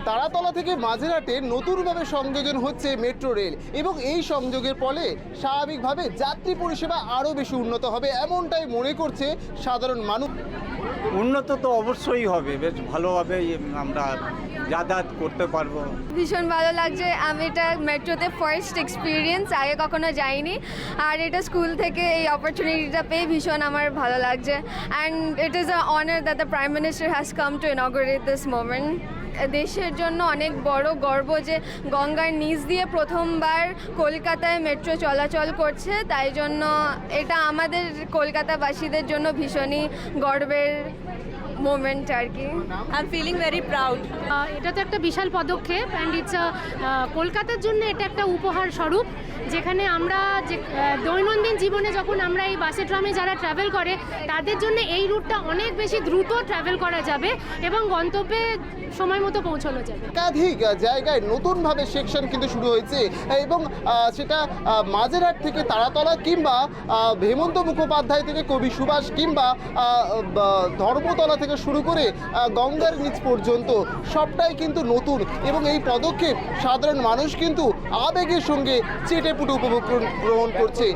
তারাতলা থেকে মাঝেরহাটে নতুনভাবে সংযোজন হচ্ছে মেট্রো রেল এবং এই সংযোগের ফলে স্বাভাবিকভাবে যাত্রী পরিষেবা আরও বেশি উন্নত হবে এমনটাই মনে করছে সাধারণ মানুষ। উন্নত তো অবশ্যই হবে, বেশ ভালোভাবে আমরা যাতায়াত করতে পারবো। ভীষণ ভালো লাগছে, আমি এটা মেট্রোতে ফার্স্ট এক্সপিরিয়েন্স, আগে কখনো যাইনি। আর এটা স্কুল থেকে এই অপরচুনিটিটা পেয়ে ভীষণ আমার ভালো লাগছে। And it is a honour that the prime minister has come to inaugurate this moment. দেশের জন্য অনেক বড় গর্ব যে গঙ্গার নিচ দিয়ে প্রথমবার কলকাতায় মেট্রো চলাচল করছে, তাই জন্য এটা আমাদের কলকাতাবাসীদের জন্য ভীষণই গর্বের মোমেন্ট আর কি। I am feeling very proud. এটা তো একটা বিশাল পদক্ষেপ অ্যান্ড ইটস কলকাতার জন্য এটা একটা উপহার স্বরূপ, যেখানে আমরা যে দৈনন্দিন জীবনে যখন আমরা এই বাসে ট্রামে যারা ট্রাভেল করে তাদের জন্য এই রুটটা অনেক বেশি দ্রুত ট্রাভেল করা যাবে এবং গন্তব্যে সময় মতো পৌঁছানো যাবে। একাধিক জায়গায় নতুনভাবে সেকশন কিন্তু শুরু হয়েছে এবং সেটা মাঝেরহাট থেকে তারাতলা কিংবা হেমন্ত মুখোপাধ্যায় থেকে কবি সুভাষ কিংবা ধর্মতলা থেকে শুরু করে গঙ্গার নিচ পর্যন্ত সবটাই কিন্তু নতুন এবং এই পদক্ষেপ সাধারণ মানুষ কিন্তু আবেগের সঙ্গে চেটেপুটে উপভোগ গ্রহণ করছে।